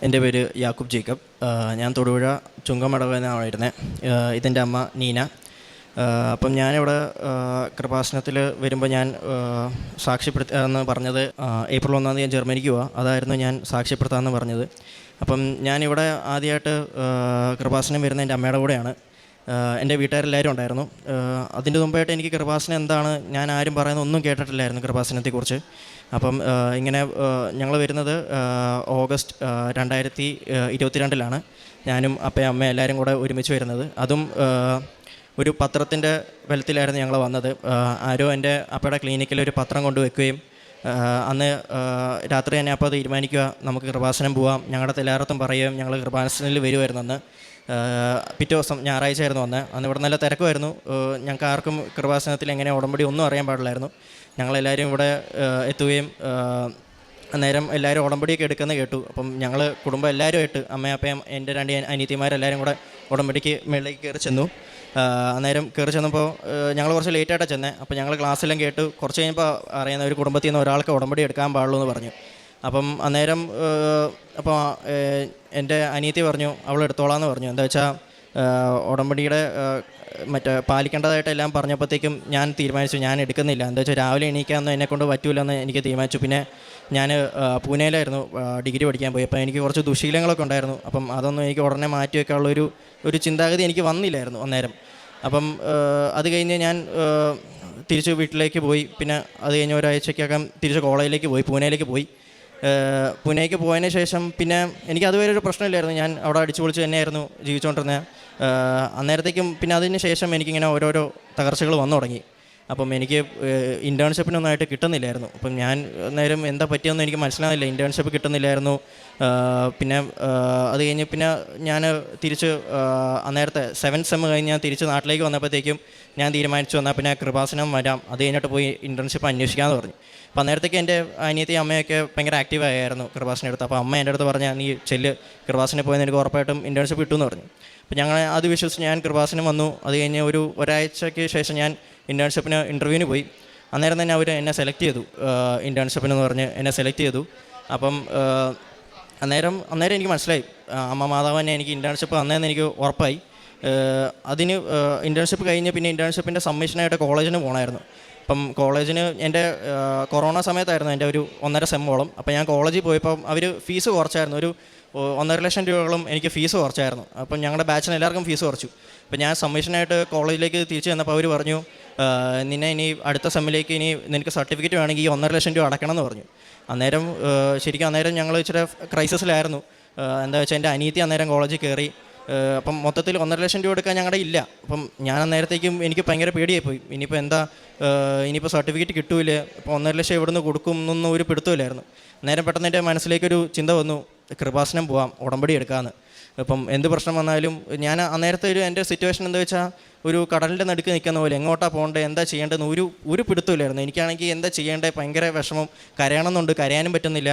എൻ്റെ പേര് യാക്കൂബ് ജേക്കബ്. ഞാൻ തൊടുപുഴ ചുങ്കമടവ് എന്നാണ് വരുന്നത്. ഇതെൻ്റെ അമ്മ നീന. അപ്പം ഞാനിവിടെ കൃപാസനത്തിൽ വരുമ്പോൾ ഞാൻ സാക്ഷ്യപ്പെടുത്താമെന്ന് പറഞ്ഞത് ഏപ്രിൽ 1 ഞാൻ ജർമ്മനിക്ക് പോവാം. അതായിരുന്നു ഞാൻ സാക്ഷ്യപ്പെടുത്താമെന്ന് പറഞ്ഞത്. അപ്പം ഞാനിവിടെ ആദ്യമായിട്ട് കൃപാസനം വരുന്നത് എൻ്റെ അമ്മയുടെ കൂടെയാണ്. എൻ്റെ വീട്ടുകാരെല്ലാവരും ഉണ്ടായിരുന്നു. അതിൻ്റെ മുമ്പായിട്ട് എനിക്ക് കൃപാസനം എന്താണ്, ഞാൻ ആരും പറയുന്ന ഒന്നും കേട്ടിട്ടില്ലായിരുന്നു കൃപാസനത്തെക്കുറിച്ച്. അപ്പം ഇങ്ങനെ ഞങ്ങൾ വരുന്നത് ഓഗസ്റ്റ് 2022 ഞാനും അപ്പയും അമ്മയും എല്ലാവരും കൂടെ ഒരുമിച്ച് വരുന്നത്. അതും ഒരു പത്രത്തിൻ്റെ ബലത്തിലായിരുന്നു ഞങ്ങൾ വന്നത്. ആരോ എൻ്റെ അപ്പയുടെ ക്ലിനിക്കിൽ ഒരു പത്രം കൊണ്ടുവയ്ക്കുകയും അന്ന് രാത്രി തന്നെ അപ്പോൾ തീരുമാനിക്കുക, നമുക്ക് കൃപാസനം പോവാം, ഞങ്ങളുടെ എല്ലായിടത്തും പറയുകയും ഞങ്ങൾ കൃപാസനത്തിൽ വരുമായിരുന്നു. അന്ന് പിറ്റേ ദിവസം ഞായറാഴ്ച ആയിരുന്നു അന്ന് ഇവിടെ നല്ല തിരക്കുമായിരുന്നു. ഞങ്ങൾക്ക് ആർക്കും കൃപാസനത്തിൽ എങ്ങനെ ഉടമ്പടി ഒന്നും അറിയാൻ പാടില്ലായിരുന്നു. ഞങ്ങളെല്ലാവരും ഇവിടെ എത്തുകയും അന്നേരം എല്ലാവരും ഉടമ്പടിയൊക്കെ എടുക്കുന്നത് കേട്ടു. അപ്പം ഞങ്ങൾ കുടുംബം എല്ലാവരുമായിട്ട് അമ്മയപ്പയും എൻ്റെ 2 അനിയത്തിമാരെല്ലാവരും കൂടെ ഉടമ്പടിക്ക് മുകളിലേക്ക് കയറി ചെന്നു. അന്നേരം കയറി ചെന്നപ്പോൾ ഞങ്ങൾ കുറച്ച് ലേറ്റായിട്ടാണ് ചെന്നത്. അപ്പോൾ ഞങ്ങൾ ക്ലാസ്സെല്ലാം കേട്ട് കുറച്ച് കഴിഞ്ഞപ്പോൾ അറിയുന്ന ഒരു കുടുംബത്തിൽ നിന്ന് ഒരാൾക്ക് ഉടമ്പടി എടുക്കാൻ പാടുള്ളൂ എന്ന് പറഞ്ഞു. അപ്പം അന്നേരം അപ്പോൾ എൻ്റെ അനിയത്തി പറഞ്ഞു അവൾ എടുത്തോളാമെന്ന് പറഞ്ഞു. എന്താ വെച്ചാൽ ഉടമ്പടിയുടെ പാലിക്കേണ്ടതായിട്ടെല്ലാം പറഞ്ഞപ്പോഴത്തേക്കും ഞാൻ തീരുമാനിച്ചു ഞാൻ എടുക്കുന്നില്ല. എന്താ വെച്ചാൽ രാവിലെ എണീക്കാമെന്ന് എന്നെക്കൊണ്ട് പറ്റൂലെന്ന് എനിക്ക് തീരുമാനിച്ചു. പിന്നെ ഞാൻ പൂനെയിലായിരുന്നു ഡിഗ്രി പഠിക്കാൻ പോയി. അപ്പോൾ എനിക്ക് കുറച്ച് ദുശീലങ്ങളൊക്കെ ഉണ്ടായിരുന്നു. അപ്പം അതൊന്നും എനിക്ക് ഉടനെ മാറ്റി വയ്ക്കാനുള്ളൊരു ചിന്താഗതി എനിക്ക് വന്നില്ലായിരുന്നു അന്നേരം. അപ്പം അത് കഴിഞ്ഞ് ഞാൻ തിരിച്ച് വീട്ടിലേക്ക് പോയി. പിന്നെ അത് കഴിഞ്ഞ് ഒരാഴ്ചക്കകം തിരിച്ച് കോളേജിലേക്ക് പോയി, പൂനെയിലേക്ക് പോയി. പൂനെയ്ക്ക് പോയതിന് ശേഷം പിന്നെ എനിക്ക് അതുവരെ ഒരു പ്രശ്നമില്ലായിരുന്നു. ഞാൻ അവിടെ അടിച്ചു പൊളിച്ച് തന്നെയായിരുന്നു ജീവിച്ചുകൊണ്ടിരുന്നത്. അന്നേരത്തേക്കും പിന്നെ അതിന് ശേഷം എനിക്കിങ്ങനെ ഓരോരോ തകർച്ചകൾ വന്നു തുടങ്ങി. അപ്പം എനിക്ക് ഇൻറ്റേൺഷിപ്പിനൊന്നായിട്ട് കിട്ടുന്നില്ലായിരുന്നു. അപ്പം ഞാൻ നേരം എന്താ പറ്റിയെന്ന് എനിക്ക് മനസ്സിലാവില്ല. ഇൻറ്റേൺഷിപ്പ് കിട്ടുന്നില്ലായിരുന്നു. പിന്നെ അത് കഴിഞ്ഞ് പിന്നെ ഞാൻ തിരിച്ച് അന്നേരത്തെ 7th സെം കഴിഞ്ഞ് ഞാൻ തിരിച്ച് നാട്ടിലേക്ക് വന്നപ്പോഴത്തേക്കും ഞാൻ തീരുമാനിച്ചു വന്നാൽ പിന്നെ കൃപാസനം വരാം, അത് കഴിഞ്ഞിട്ട് പോയി ഇൻറ്റേൺഷിപ്പ് അന്വേഷിക്കാമെന്ന് പറഞ്ഞു. അപ്പോൾ അന്നേരത്തേക്ക് എൻ്റെ അനിയത്തി അമ്മയൊക്കെ ഭയങ്കര ആക്റ്റീവായിരുന്നു കൃപാസനം എടുത്ത്. അപ്പോൾ അമ്മ എൻ്റെ അടുത്ത് പറഞ്ഞാൽ നീ ചെല്ല്, കൃപാസനം പോയെന്ന് എനിക്ക് ഉറപ്പായിട്ടും ഇൻറ്റേൺഷിപ്പ് കിട്ടുമെന്ന് പറഞ്ഞു. അപ്പോൾ ഞങ്ങൾ അത് വിശ്വസിച്ച് ഞാൻ കൃപാസനം വന്നു. അത് കഴിഞ്ഞ് ഒരാഴ്ചയ്ക്ക് ശേഷം ഞാൻ ഇൻറ്റേൺഷിപ്പിന് ഇൻ്റർവ്യൂവിന് പോയി. അന്നേരം തന്നെ അവർ എന്നെ സെലക്ട് ചെയ്തു, ഇൻറ്റേൺഷിപ്പിനെന്ന് പറഞ്ഞ് എന്നെ സെലക്ട് ചെയ്തു. അപ്പം അന്നേരം എനിക്ക് മനസ്സിലായി അമ്മ മാതാവ് തന്നെ എനിക്ക് ഇൻറ്റേൺഷിപ്പ് തന്നതെന്ന് എനിക്ക് ഉറപ്പായി. അതിന് ഇൻറ്റേൺഷിപ്പ് കഴിഞ്ഞ് പിന്നെ ഇൻറ്റേൺഷിപ്പിൻ്റെ സബ്മിഷനായിട്ട് കോളേജിന് പോകണമായിരുന്നു. അപ്പം കോളേജിന് എൻ്റെ കൊറോണ സമയത്തായിരുന്നു എൻ്റെ ഒരു 1.5 സെമ്മോളം. അപ്പോൾ ഞാൻ കോളേജിൽ പോയപ്പോൾ അവർ ഫീസ് കുറച്ചായിരുന്നു, ഒരു 1.5 ലക്ഷം രൂപകളും എനിക്ക് ഫീസ് കുറച്ചായിരുന്നു. അപ്പം ഞങ്ങളുടെ ബാച്ചിന് എല്ലാവർക്കും ഫീസ് കുറച്ചു. അപ്പം ഞാൻ സബ്മിഷനായിട്ട് കോളേജിലേക്ക് തിരിച്ച് ചെന്നപ്പോൾ അവർ പറഞ്ഞു നിന്നെ ഇനി അടുത്ത സെമ്മിലേക്ക് ഇനി നിനക്ക് സർട്ടിഫിക്കറ്റ് വേണമെങ്കിൽ ഈ 1.5 ലക്ഷം രൂപ അടക്കണം എന്ന് പറഞ്ഞു. അന്നേരം അന്നേരം ഞങ്ങൾ ഇച്ചിരി ക്രൈസിസിലായിരുന്നു. എന്താ വെച്ചാൽ എൻ്റെ അനിയത്തി അന്നേരം കോളേജിൽ കയറി. അപ്പം മൊത്തത്തിൽ 1.5 ലക്ഷം രൂപ എടുക്കാൻ ഞങ്ങളുടെ ഇല്ല. അപ്പം ഞാൻ അന്നേരത്തേക്കും എനിക്ക് ഭയങ്കര പേടിയായിപ്പോയി. ഇനിയിപ്പോൾ സർട്ടിഫിക്കറ്റ് കിട്ടൂല, ഇപ്പോൾ 1.5 ലക്ഷം എവിടെ നിന്ന് കൊടുക്കും എന്നൊന്നും ഒരു പിടുത്തമില്ലായിരുന്നു. അന്നേരം പെട്ടെന്ന് എൻ്റെ മനസ്സിലേക്കൊരു ചിന്ത വന്നു, കൃപാസനം പോവാം, ഉടമ്പടി എടുക്കാമെന്ന്. ഇപ്പം എന്ത് പ്രശ്നം വന്നാലും ഞാൻ അന്നേരത്തെ എൻ്റെ സിറ്റുവേഷൻ എന്താ വെച്ചാൽ ഒരു കടലിൻ്റെ നടുക്ക് നിൽക്കുന്ന പോലെ എങ്ങോട്ടാണ് പോകേണ്ടത്, എന്താ ചെയ്യേണ്ടതെന്ന് ഒരു പിടുത്തമില്ലായിരുന്നു. എനിക്കാണെങ്കിൽ എന്താ ചെയ്യേണ്ടത്, ഭയങ്കര വിഷമം, കരയണമെന്നുണ്ട്, കരയാനും പറ്റുന്നില്ല.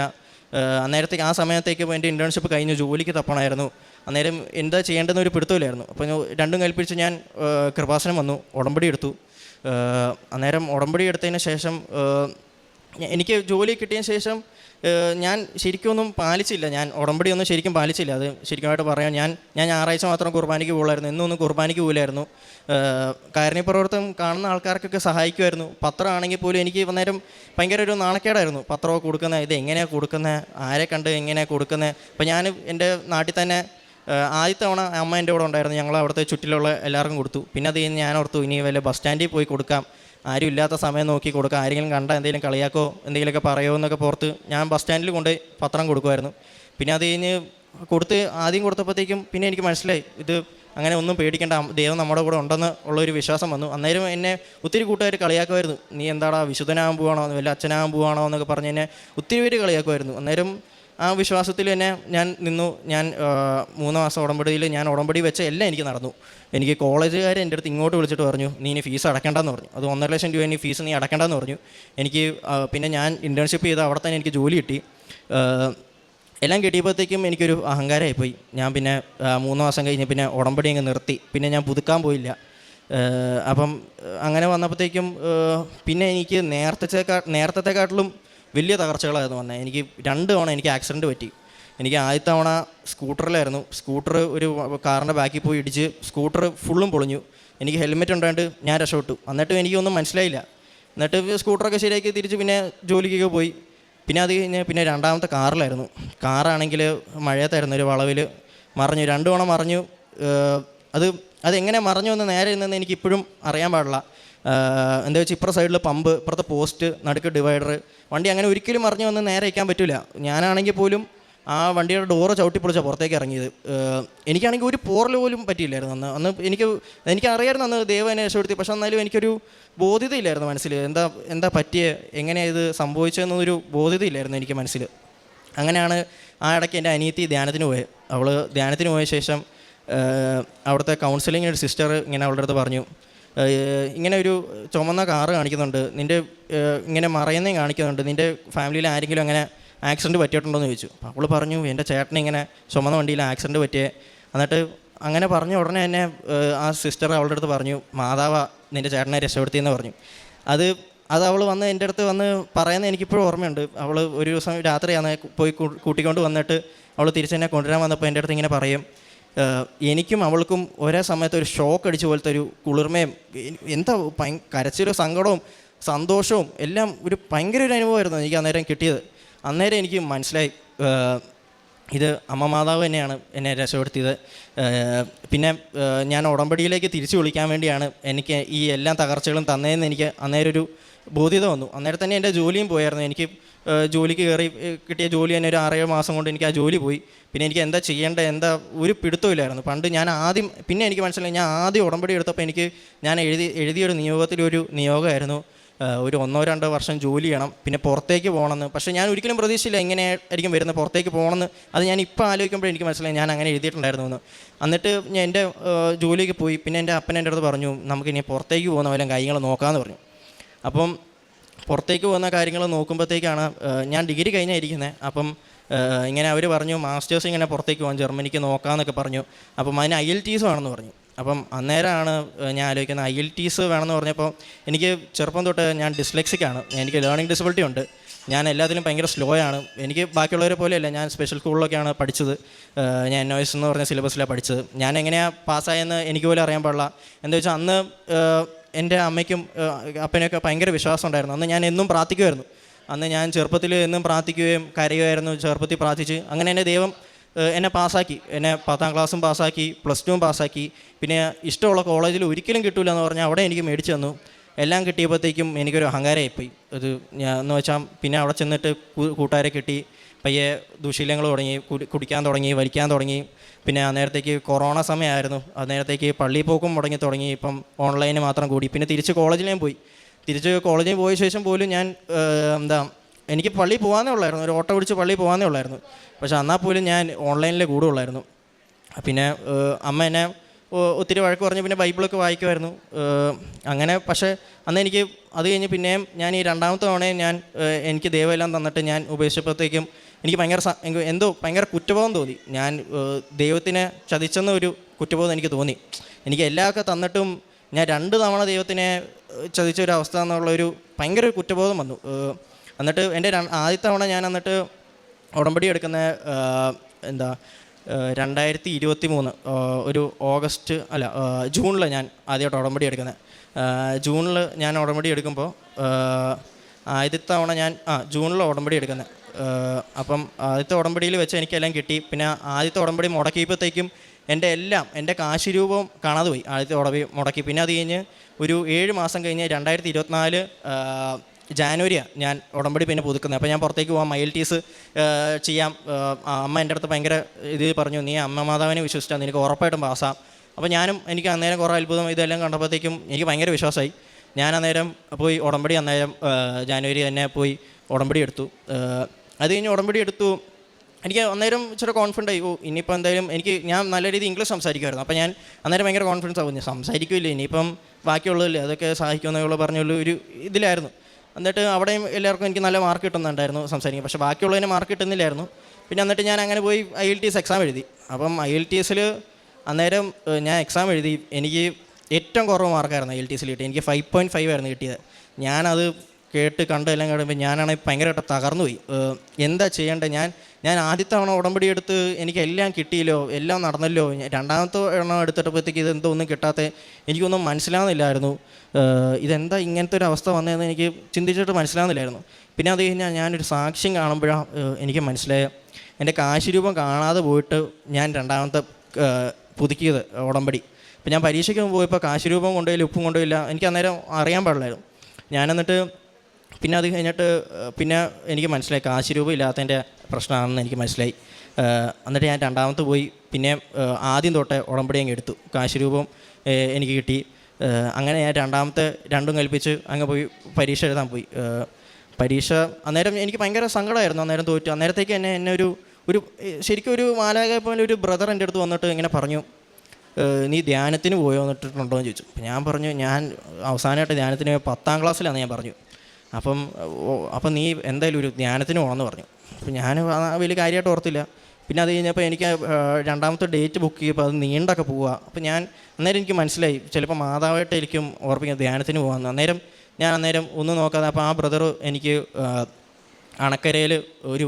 അന്നേരത്തേക്ക് ആ സമയത്തേക്ക് എൻ്റെ ഇൻറ്റേൺഷിപ്പ് കഴിഞ്ഞ് ജോലിക്ക് തപ്പണമായിരുന്നു. അന്നേരം എന്താ ചെയ്യേണ്ടതെന്ന് ഒരു പിടുത്തമില്ലായിരുന്നു. അപ്പോൾ രണ്ടും കൽപ്പിച്ച് ഞാൻ കൃപാസനം വന്നു, ഉടമ്പടി എടുത്തു. അന്നേരം ഉടമ്പടി എടുത്തതിന് ശേഷം എനിക്ക് ജോലി കിട്ടിയതിന് ശേഷം ഞാൻ ശരിക്കൊന്നും പാലിച്ചില്ല. ഞാൻ ഉടമ്പടി ഒന്നും ശരിക്കും പാലിച്ചില്ല. അത് ശരിക്കുമായിട്ട് പറയാം, ഞാൻ ഞായറാഴ്ച മാത്രം കുർബാനയ്ക്ക് പോകുമായിരുന്നു, എന്നൊന്നും കുർബാനയ്ക്ക് പോകില്ലായിരുന്നു. കാരുണ്യപ്രവർത്തനം കാണുന്ന ആൾക്കാർക്കൊക്കെ സഹായിക്കുമായിരുന്നു. പത്രമാണെങ്കിൽ പോലും എനിക്ക് അന്നേരം ഭയങ്കര ഒരു നാണക്കേടായിരുന്നു. പത്രമൊക്കെ കൊടുക്കുന്നത്, ഇത് എങ്ങനെയാണ് കൊടുക്കുന്നത്, ആരെ കണ്ട് എങ്ങനെയാണ് കൊടുക്കുന്നത്. അപ്പോൾ ഞാൻ എൻ്റെ നാട്ടിൽ തന്നെ ആദ്യത്തെ തവണ അമ്മ എൻ്റെ കൂടെ ഉണ്ടായിരുന്നു. ഞങ്ങൾ അവിടുത്തെ ചുറ്റിലുള്ള എല്ലാവർക്കും കൊടുത്തു. പിന്നെ അത് കഴിഞ്ഞ് ഞാൻ ഓർത്തു ഇനി വല്ല ബസ് സ്റ്റാൻഡിൽ പോയി കൊടുക്കാം, ആരും ഇല്ലാത്ത സമയം നോക്കി കൊടുക്കാം, ആരെങ്കിലും കണ്ടാൽ എന്തെങ്കിലും കളിയാക്കോ എന്തെങ്കിലുമൊക്കെ പറയുമോ എന്നൊക്കെ പുറത്ത് ഞാൻ ബസ് സ്റ്റാൻഡിൽ കൊണ്ട് പത്രം കൊടുക്കുമായിരുന്നു. പിന്നെ അത് കഴിഞ്ഞ് ആദ്യം കൊടുത്തപ്പോഴത്തേക്കും പിന്നെ എനിക്ക് മനസ്സിലായി ഇത് അങ്ങനെ ഒന്നും പേടിക്കേണ്ട, ദൈവം നമ്മുടെ കൂടെ ഉണ്ടെന്ന് ഉള്ളൊരു വിശ്വാസം വന്നു. അന്നേരം എന്നെ ഒത്തിരി കൂട്ടുകാർ കളിയാക്കുമായിരുന്നു, നീ എന്താടാ വിശുദ്ധനാകാൻ പോവാണോ, വല്ല അച്ഛനാകാൻ പോവാണോ എന്നൊക്കെ പറഞ്ഞ് എന്നെ ഒത്തിരി പേര് കളിയാക്കുമായിരുന്നു. അന്നേരം ആ വിശ്വാസത്തിൽ തന്നെ ഞാൻ നിന്നു. ഞാൻ 3 മാസം ഉടമ്പടിയിൽ ഞാൻ ഉടമ്പടി വെച്ച എല്ലാം എനിക്ക് നടന്നു. എനിക്ക് കോളേജുകാർ എൻ്റെ അടുത്ത് ഇങ്ങോട്ട് വിളിച്ചിട്ട് പറഞ്ഞു നീ ഇനി ഫീസ് അടക്കേണ്ടെന്ന് പറഞ്ഞു. അത് 1.5 ലക്ഷം രൂപ ഇനി ഫീസ് നീ അടക്കേണ്ടെന്ന് പറഞ്ഞു. എനിക്ക് പിന്നെ ഞാൻ ഇൻറ്റേൺഷിപ്പ് ചെയ്ത് അവിടെ തന്നെ എനിക്ക് ജോലി കിട്ടി. എല്ലാം കിട്ടിയപ്പോഴത്തേക്കും എനിക്കൊരു അഹങ്കാരമായിപ്പോയി. ഞാൻ പിന്നെ 3 മാസം കഴിഞ്ഞ് പിന്നെ ഉടമ്പടി അങ്ങ് നിർത്തി. പിന്നെ ഞാൻ പുതുക്കാൻ പോയില്ല. അപ്പം അങ്ങനെ വന്നപ്പോഴത്തേക്കും പിന്നെ എനിക്ക് നേരത്തെക്കാട്ടിലും വലിയ തകർച്ചകളായിരുന്നു വന്നത്. എനിക്ക് 2 തവണ എനിക്ക് ആക്സിഡൻറ്റ് പറ്റി. എനിക്ക് ആദ്യത്തെ തവണ സ്കൂട്ടറിലായിരുന്നു. സ്കൂട്ടർ ഒരു കാറിൻ്റെ ബാക്കിൽ പോയി ഇടിച്ച് സ്കൂട്ടർ ഫുള്ളും പൊളിഞ്ഞു. എനിക്ക് ഹെൽമെറ്റ് ഉണ്ടായിട്ട് ഞാൻ രക്ഷപ്പെട്ടു. എന്നിട്ടും എനിക്കൊന്നും മനസ്സിലായില്ല. എന്നിട്ട് സ്കൂട്ടറൊക്കെ ശരിയാക്കി തിരിച്ച് പിന്നെ ജോലിക്കൊക്കെ പോയി. പിന്നെ അത് കഴിഞ്ഞ് പിന്നെ രണ്ടാമത്തെ കാറിലായിരുന്നു. കാറാണെങ്കിൽ മഴയത്തായിരുന്നു, ഒരു വളവിൽ മറിഞ്ഞു, 2 തവണ മറിഞ്ഞു. അതെങ്ങനെ മറിഞ്ഞു എന്ന് നേരെ നിന്ന് എനിക്കിപ്പോഴും അറിയാൻ പാടില്ല. എന്താ വെച്ചാൽ ഇപ്പുറത്തെ സൈഡിൽ പമ്പ്, ഇപ്പുറത്തെ പോസ്റ്റ്, നടുക്ക് ഡിവൈഡർ. വണ്ടി അങ്ങനെ ഒരിക്കലും മറിഞ്ഞു വന്ന് നേരെ വയ്ക്കാൻ പറ്റില്ല. ഞാനാണെങ്കിൽ പോലും ആ വണ്ടിയുടെ ഡോറ് ചവിട്ടിപ്പൊളിച്ചാൽ പുറത്തേക്ക് ഇറങ്ങിയത്. എനിക്കാണെങ്കിൽ ഒരു പോറൽ പോലും പറ്റിയില്ലായിരുന്നു അന്ന്. എനിക്കറിയായിരുന്നു അന്ന് ദൈവം എന്നെ രക്ഷപ്പെടുത്തി. പക്ഷെ എന്നാലും എനിക്കൊരു ബോധ്യതയില്ലായിരുന്നു മനസ്സിൽ. എന്താ പറ്റിയ, എങ്ങനെയാണ് ഇത് സംഭവിച്ചതെന്നൊരു ബോധ്യതയില്ലായിരുന്നു എനിക്ക് മനസ്സിൽ. അങ്ങനെയാണ് ആ ഇടയ്ക്ക് എൻ്റെ അനിയത്തി ധ്യാനത്തിന് പോയത്. അവൾ ധ്യാനത്തിന് പോയ ശേഷം അവിടുത്തെ കൗൺസിലിങ്ങിന് ഒരു സിസ്റ്റർ ഇങ്ങനെ അവളുടെ അടുത്ത് പറഞ്ഞു, ഇങ്ങനെ ഒരു ചുമന്ന കാറ് കാണിക്കുന്നുണ്ട്, നിൻ്റെ ഇങ്ങനെ മറയുന്നേ കാണിക്കുന്നുണ്ട്, നിൻ്റെ ഫാമിലിയിൽ ആരെങ്കിലും അങ്ങനെ ആക്സിഡൻറ്റ് പറ്റിയിട്ടുണ്ടോ എന്ന് ചോദിച്ചു. അപ്പോൾ അവൾ പറഞ്ഞു, എൻ്റെ ചേട്ടന് ഇങ്ങനെ ചുമന്ന വണ്ടിയിൽ ആക്സിഡൻറ്റ് പറ്റിയേ. എന്നിട്ട് അങ്ങനെ പറഞ്ഞ ഉടനെ തന്നെ ആ സിസ്റ്റർ അവളുടെ അടുത്ത് പറഞ്ഞു, മാതാവാ നിൻ്റെ ചേട്ടനെ രക്ഷപ്പെടുത്തിയെന്ന് പറഞ്ഞു. അത് അവൾ വന്ന് എൻ്റെ അടുത്ത് വന്ന് പറയുന്നത് എനിക്കിപ്പോഴും ഓർമ്മയുണ്ട്. അവൾ ഒരു ദിവസം രാത്രിയാണ് പോയി കൂട്ടിക്കൊണ്ട് വന്നിട്ട് അവൾ തിരിച്ചെന്നെ കൊണ്ടുവരാൻ വന്നപ്പോൾ എൻ്റെ അടുത്ത് ഇങ്ങനെ പറയും, എനിക്കും അവൾക്കും ഒരേ സമയത്ത് ഒരു ഷോക്ക് അടിച്ച പോലത്തെ ഒരു കുളിർമയും എന്താ കരച്ചിലും സങ്കടവും സന്തോഷവും എല്ലാം ഒരു ഭയങ്കര ഒരു അനുഭവമായിരുന്നു എനിക്ക് അന്നേരം കിട്ടിയത്. അന്നേരം എനിക്ക് മനസ്സിലായി ഇത് അമ്മ മാതാവ് തന്നെയാണ് എന്നെ രക്ഷപ്പെടുത്തിയത്. പിന്നെ ഞാൻ ഉടമ്പടിയിലേക്ക് തിരിച്ചു വിളിക്കാൻ വേണ്ടിയാണ് എനിക്ക് ഈ എല്ലാ തകർച്ചകളും തന്നതെന്ന് എനിക്ക് അന്നേരം ഒരു ബോധ്യത വന്നു. അന്നേരം തന്നെ എൻ്റെ ജോലിയും പോയായിരുന്നു. എനിക്ക് ജോലിക്ക് കയറി കിട്ടിയ ജോലി തന്നെ ഒരു 6-7 മാസം കൊണ്ട് എനിക്ക് ആ ജോലി പോയി. പിന്നെ എനിക്ക് എന്താ ചെയ്യേണ്ടത്, എന്താ ഒരു പിടുത്തമില്ലായിരുന്നു. പണ്ട് ഞാൻ ആദ്യം, പിന്നെ എനിക്ക് മനസ്സിലായി, ഞാൻ ആദ്യം ഉടമ്പടി എടുത്തപ്പോൾ ഞാൻ എഴുതിയൊരു നിയോഗത്തിലൊരു നിയോഗമായിരുന്നു, ഒരു 1-2 വർഷം ജോലി ചെയ്യണം, പിന്നെ പുറത്തേക്ക് പോകണമെന്ന്. പക്ഷേ ഞാൻ ഒരിക്കലും പ്രതീക്ഷിച്ചില്ല ഇങ്ങനെ ആയിരിക്കും വരുന്നത്, പുറത്തേക്ക് പോകണമെന്ന്. അത് ഞാൻ ഇപ്പോൾ ആലോചിക്കുമ്പോൾ എനിക്ക് മനസ്സിലായി ഞാൻ അങ്ങനെ എഴുതിയിട്ടുണ്ടായിരുന്നു എന്ന്. എന്നിട്ട് ഞാൻ എൻ്റെ ജോലിക്ക് പോയി. പിന്നെ എൻ്റെ അപ്പൻ എൻ്റെ അടുത്ത് പറഞ്ഞു, നമുക്കിനി പുറത്തേക്ക് പോകുന്ന വല്ല കാര്യങ്ങൾ നോക്കാമെന്ന് പറഞ്ഞു. അപ്പം പുറത്തേക്ക് പോകുന്ന കാര്യങ്ങൾ നോക്കുമ്പോഴത്തേക്കാണ് ഞാൻ ഡിഗ്രി കഴിഞ്ഞാൽ ഇരിക്കുന്നത്. അപ്പം ഇങ്ങനെ അവർ പറഞ്ഞു, മാസ്റ്റേഴ്സ് ഇങ്ങനെ പുറത്തേക്ക് പോകാൻ ജർമ്മനിക്ക് നോക്കാമെന്നൊക്കെ പറഞ്ഞു. അപ്പം അതിന് IELTS വേണമെന്ന് പറഞ്ഞു. അപ്പം അന്നേരമാണ് ഞാൻ ആലോചിക്കുന്നത്, IELTS വേണമെന്ന് പറഞ്ഞപ്പോൾ എനിക്ക് ചെറുപ്പം തൊട്ട് ഞാൻ ഡിസ്ലെക്സിക്കാണ്, എനിക്ക് ലേണിംഗ് ഡിസബിലിറ്റി ഉണ്ട്. ഞാൻ എല്ലാത്തിലും ഭയങ്കര സ്ലോ ആണ്. എനിക്ക് ബാക്കിയുള്ളവരെ പോലെയല്ല, ഞാൻ സ്പെഷ്യൽ സ്കൂളിലൊക്കെയാണ് പഠിച്ചത്. ഞാൻ NOS എന്ന് പറഞ്ഞ സിലബസിലാണ് പഠിച്ചത്. ഞാൻ എങ്ങനെയാണ് പാസ്സായെന്ന് എനിക്ക് പോലും അറിയാൻ പാടില്ല. എന്താ വെച്ചാൽ അന്ന് എൻ്റെ അമ്മയ്ക്കും അപ്പനൊക്കെ ഭയങ്കര വിശ്വാസം ഉണ്ടായിരുന്നു. അന്ന് ഞാൻ എന്നും പ്രാർത്ഥിക്കുമായിരുന്നു. അന്ന് ഞാൻ ചെറുപ്പത്തിൽ എന്നും പ്രാർത്ഥിക്കുകയും കരയുമായിരുന്നു. ചെറുപ്പത്തിൽ പ്രാർത്ഥിച്ച് അങ്ങനെ എന്നെ ദൈവം എന്നെ പാസ്സാക്കി. എന്നെ 10ാം ക്ലാസ്സും പാസ്സാക്കി, +2 പാസ്സാക്കി. പിന്നെ ഇഷ്ടമുള്ള കോളേജിൽ ഒരിക്കലും കിട്ടില്ല എന്ന് പറഞ്ഞാൽ അവിടെ എനിക്ക് മേടിച്ചു തന്നു. എല്ലാം കിട്ടിയപ്പോഴത്തേക്കും എനിക്കൊരു അഹങ്കാരമായിപ്പോയി. അത് ഞാൻ എന്ന് വെച്ചാൽ പിന്നെ അവിടെ ചെന്നിട്ട് കൂട്ടുകാരെ കിട്ടി, പയ്യെ ദുശീലങ്ങൾ തുടങ്ങി, കുടിക്കാൻ തുടങ്ങി, വലിക്കാൻ തുടങ്ങി. പിന്നെ അന്നേരത്തേക്ക് കൊറോണ സമയമായിരുന്നു. അന്നേരത്തേക്ക് പള്ളി പോക്കും മുടങ്ങി തുടങ്ങി. ഇപ്പം ഓൺലൈന് മാത്രം കൂടി. പിന്നെ തിരിച്ച് കോളേജിലേയും പോയി. തിരിച്ച് കോളേജിൽ പോയ ശേഷം പോലും ഞാൻ എനിക്ക് പള്ളിയിൽ പോകാനേ ഉള്ളായിരുന്നു, ഒരു ഓട്ടോ പിടിച്ച് പള്ളിയിൽ പോകാനേ ഉള്ളായിരുന്നു. പക്ഷേ എന്നാൽ പോലും ഞാൻ ഓൺലൈനിലെ കൂടുള്ളായിരുന്നു. പിന്നെ അമ്മ എന്നെ ഒത്തിരി വഴക്ക് പറഞ്ഞ് പിന്നെ ബൈബിളൊക്കെ വായിക്കുമായിരുന്നു അങ്ങനെ. പക്ഷേ അന്ന് എനിക്ക് അത് കഴിഞ്ഞ് പിന്നെയും ഞാൻ ഈ 2ാമത്തെ തവണയും എനിക്ക് ദൈവമെല്ലാം തന്നിട്ട് ഞാൻ ഉപേക്ഷിച്ചപ്പോഴത്തേക്കും എനിക്ക് ഭയങ്കര കുറ്റബോധം തോന്നി. ഞാൻ ദൈവത്തിനെ ചതിച്ചെന്ന ഒരു കുറ്റബോധം എനിക്ക് തോന്നി. എനിക്ക് എല്ലാമൊക്കെ തന്നിട്ടും ഞാൻ 2 തവണ ദൈവത്തിനെ ചതിച്ച ഒരു അവസ്ഥ എന്നുള്ളൊരു ഭയങ്കര കുറ്റബോധം വന്നു. എന്നിട്ട് എൻ്റെ ആദ്യത്തെ തവണ ഞാൻ എന്നിട്ട് ഉടമ്പടി എടുക്കുന്ന 2023 ഒരു ജൂണിൽ ഞാൻ ആദ്യമായിട്ട് ഉടമ്പടി എടുക്കുന്നത്. ജൂണിൽ ഞാൻ ഉടമ്പടി എടുക്കുമ്പോൾ ആദ്യത്തെ തവണ ഞാൻ ജൂണിൽ ഉടമ്പടി എടുക്കുന്നത്. അപ്പം ആദ്യത്തെ ഉടമ്പടിയിൽ വെച്ച് എനിക്കെല്ലാം കിട്ടി. പിന്നെ ആദ്യത്തെ ഉടമ്പടി മുടക്കിയപ്പോഴത്തേക്കും എൻ്റെ കാശ് രൂപവും കാണാതെ പോയി. ആദ്യത്തെ ഉടമ്പടി മുടക്കി. പിന്നെ അത് കഴിഞ്ഞ് ഒരു 7 മാസം കഴിഞ്ഞ് 2024 ജാനുവരിയാണ് ഞാൻ ഉടമ്പടി പിന്നെ പുതുക്കുന്നത്. അപ്പോൾ ഞാൻ പുറത്തേക്ക് പോകാം, IELTS ചെയ്യാം. അമ്മ എൻ്റെ അടുത്ത് ഭയങ്കര പറഞ്ഞു, നീ അമ്മ മാതാവിനെ വിശ്വസിച്ചാൽ നിനക്ക് ഉറപ്പായിട്ടും പാസ്സാം. അപ്പോൾ എനിക്ക് അന്നേരം കുറേ അത്ഭുതം ഇതെല്ലാം കണ്ടപ്പോഴത്തേക്കും എനിക്ക് ഭയങ്കര വിശ്വാസമായി. ഞാൻ അന്നേരം പോയി ഉടമ്പടി ജാനുവരി തന്നെ പോയി ഉടമ്പടി എടുത്തു. അത് കഴിഞ്ഞ് ഉടമ്പടി എടുത്തു. എനിക്ക് അന്നേരം ഇച്ചിരി കോൺഫിഡൻ്റ് ആയി. ഇനിയിപ്പോൾ എന്തായാലും ഞാൻ നല്ല രീതിയിൽ ഇംഗ്ലീഷ് സംസാരിക്കുമായിരുന്നു. അപ്പോൾ ഞാൻ അന്നേരം ഭയങ്കര കോൺഫിഡൻസ് ആവും, ഞാൻ സംസാരിക്കില്ല ഇനിയിപ്പം ബാക്കിയുള്ളതല്ലേ അതൊക്കെ സഹായിക്കുമെന്നുള്ള പറഞ്ഞുള്ള ഒരു ഇതിലായിരുന്നു. എന്നിട്ട് അവിടെയും എല്ലാവർക്കും എനിക്ക് നല്ല മാർക്ക് കിട്ടുന്നുണ്ടായിരുന്നു സംസാരിക്കും. പക്ഷേ ബാക്കിയുള്ളതിന് മാർക്ക് കിട്ടുന്നില്ലായിരുന്നു. പിന്നെ എന്നിട്ട് ഞാൻ അങ്ങനെ പോയി IELTS എക്സാം എഴുതി. അപ്പം IELTSൽ അന്നേരം ഞാൻ എക്സാം എഴുതി. എനിക്ക് ഏറ്റവും കുറവ് മാർക്കായിരുന്നു IELTSൽ കിട്ടി. എനിക്ക് 5.5 ആയിരുന്നു കിട്ടിയത്. ഞാനത് കണ്ട് എല്ലാം കഴിയുമ്പോൾ ഞാനാണെങ്കിൽ ഭയങ്കരമായിട്ട് തകർന്നു പോയി. എന്താ ചെയ്യേണ്ടത്, ഞാൻ ആദ്യത്തെ തവണ ഉടമ്പടി എടുത്ത് എനിക്ക് എല്ലാം കിട്ടിയല്ലോ, എല്ലാം നടന്നല്ലോ. രണ്ടാമത്തെ എണ്ണം എടുത്തിട്ടപ്പോഴത്തേക്ക് ഇതെന്തോ ഒന്നും കിട്ടാത്ത, എനിക്കൊന്നും മനസ്സിലാവുന്നില്ലായിരുന്നു. ഇതെന്താ ഇങ്ങനത്തെ ഒരു അവസ്ഥ വന്നതെന്ന് എനിക്ക് ചിന്തിച്ചിട്ട് മനസ്സിലാവുന്നില്ലായിരുന്നു. പിന്നെ അത് കഴിഞ്ഞാൽ ഞാനൊരു സാക്ഷ്യം കാണുമ്പോഴാണ് എനിക്ക് മനസ്സിലായ, എൻ്റെ കാശ് രൂപം കാണാതെ പോയിട്ട് ഞാൻ രണ്ടാമത്തെ പുതുക്കിയത് ഉടമ്പടി. ഇപ്പം ഞാൻ പരീക്ഷയ്ക്ക് പോയപ്പോൾ കാശ് രൂപം കൊണ്ടുപോയില്ല, ഉപ്പും കൊണ്ടുപോയില്ല. എനിക്ക് അന്നേരം അറിയാൻ പാടില്ലായിരുന്നു. ഞാനെന്നിട്ട് പിന്നെ അത് കഴിഞ്ഞിട്ട് പിന്നെ എനിക്ക് മനസ്സിലായി കാശ് രൂപം ഇല്ലാത്തതിൻ്റെ പ്രശ്നമാണെന്ന് എനിക്ക് മനസ്സിലായി. എന്നിട്ട് ഞാൻ രണ്ടാമത്തെ പോയി പിന്നെ ആദ്യം തൊട്ടേ ഉടമ്പടി അങ്ങ് എടുത്തു. കാശ് രൂപം എനിക്ക് കിട്ടി. അങ്ങനെ ഞാൻ രണ്ടാമത്തെ രണ്ടും കൽപ്പിച്ച് അങ്ങ് പോയി പരീക്ഷ എഴുതാൻ പോയി. പരീക്ഷ അന്നേരം എനിക്ക് ഭയങ്കര സങ്കടമായിരുന്നു. അന്നേരം തോറ്റു. അന്നേരത്തേക്ക് എന്നെ ഒരു ശരിക്കും ഒരു മാലാഖയെ പോലെ ഒരു ബ്രദർ എൻ്റെ അടുത്ത് വന്നിട്ട് ഇങ്ങനെ പറഞ്ഞു, നീ ധ്യാനത്തിന് പോയോ എന്നിട്ടുണ്ടോ എന്ന് ചോദിച്ചു. ഞാൻ പറഞ്ഞു, ഞാൻ അവസാനമായിട്ട് ധ്യാനത്തിന് 10ാം ക്ലാസ്സിലാണെന്ന് ഞാൻ പറഞ്ഞു. അപ്പം നീ എന്തായാലും ഒരു ധ്യാനത്തിന് പോകണമെന്ന് പറഞ്ഞു. അപ്പം ഞാൻ വലിയ കാര്യമായിട്ട് ഓർത്തില്ല. പിന്നെ അത് കഴിഞ്ഞപ്പോൾ എനിക്ക് രണ്ടാമത്തെ ഡേറ്റ് ബുക്ക് ചെയ്യപ്പോൾ അത് നീണ്ടൊക്കെ പോവുക. അപ്പം അന്നേരം എനിക്ക് മനസ്സിലായി ചിലപ്പോൾ മാതാവായിട്ടായിരിക്കും ഓർപ്പിക്കുന്നത് ധ്യാനത്തിന് പോകാമെന്ന്. അന്നേരം ഒന്നും നോക്കാതെ അപ്പോൾ ആ ബ്രദർ എനിക്ക് അണക്കരയിൽ ഒരു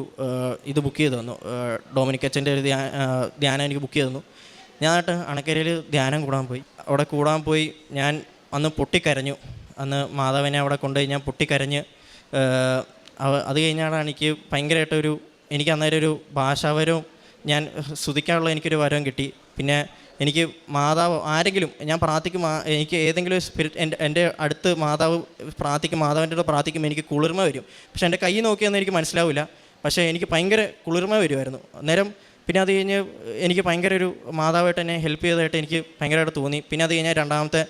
ഇത് ബുക്ക് ചെയ്ത് തന്നു. ഡൊമിനിക് അച്ഛൻ്റെ ഒരു ധ്യാനം എനിക്ക് ബുക്ക് ചെയ്ത് തന്നു. ഞാനായിട്ട് അണക്കരയിൽ ധ്യാനം കൂടാൻ പോയി. ഞാൻ അന്ന് പൊട്ടിക്കരഞ്ഞു. അന്ന് മാതാവിനെ അവിടെ കൊണ്ടുപോയി ഞാൻ പൊട്ടിക്കരഞ്ഞ്. അത് കഴിഞ്ഞാണ് എനിക്ക് ഭയങ്കരമായിട്ടൊരു, എനിക്ക് അന്നേരം ഒരു ഭാഷാവരവും ഞാൻ സ്തുതിക്കാനുള്ള എനിക്കൊരു വരവും കിട്ടി. പിന്നെ എനിക്ക് മാതാവ് ആരെങ്കിലും ഞാൻ പ്രാർത്ഥിക്കും, എനിക്ക് ഏതെങ്കിലും സ്പിരിറ്റ് എൻ്റെ അടുത്ത് മാതാവിൻ്റെ അടുത്ത് പ്രാർത്ഥിക്കുമ്പോൾ എനിക്ക് കുളിർമ വരും. പക്ഷേ എൻ്റെ കൈ നോക്കിയൊന്നും എനിക്ക് മനസ്സിലാവില്ല. പക്ഷേ എനിക്ക് ഭയങ്കര കുളിർമ വരുമായിരുന്നു അന്നേരം. പിന്നെ അത് കഴിഞ്ഞ് എനിക്ക് ഭയങ്കര ഒരു മാതാവായിട്ട് എന്നെ ഹെൽപ്പ് ചെയ്തതായിട്ട് എനിക്ക് ഭയങ്കരമായിട്ട് തോന്നി. പിന്നെ അത് കഴിഞ്ഞാൽ രണ്ടാമത്തെ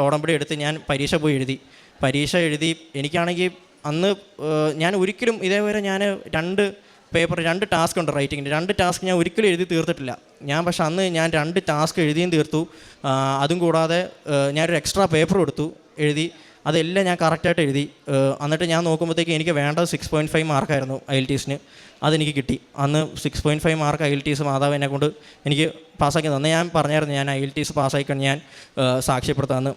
ഉടമ്പടി എടുത്ത് ഞാൻ പരീക്ഷ എഴുതി. എനിക്കാണെങ്കിൽ അന്ന് ഞാൻ ഒരിക്കലും ഇതേവരെ ഞാൻ 2 ടാസ്ക് ഉണ്ട് റൈറ്റിങ്ങിൻ്റെ. 2 ടാസ്ക് ഞാൻ ഒരിക്കലും എഴുതി തീർത്തിട്ടില്ല. പക്ഷെ അന്ന് ഞാൻ 2 ടാസ്ക് എഴുതിയും തീർത്തു. അതും കൂടാതെ ഞാനൊരു എക്സ്ട്രാ പേപ്പർ എഴുതി. അതെല്ലാം ഞാൻ കറക്റ്റായിട്ട് എഴുതി. എന്നിട്ട് ഞാൻ നോക്കുമ്പോഴത്തേക്ക് എനിക്ക് വേണ്ടത് 6.5 മാർക്കായിരുന്നു IELTS. അതെനിക്ക് കിട്ടി. അന്ന് 6.5 മാർക്ക് IELTS മാതാവ് എന്നെ കൊണ്ട് എനിക്ക് പാസ്സാക്കി തന്നെ. ഞാൻ പറഞ്ഞായിരുന്നു ഞാൻ IELTS പാസ്സായിക്കൊണ്ട് ഞാൻ സാക്ഷ്യപ്പെടുത്താമെന്ന്.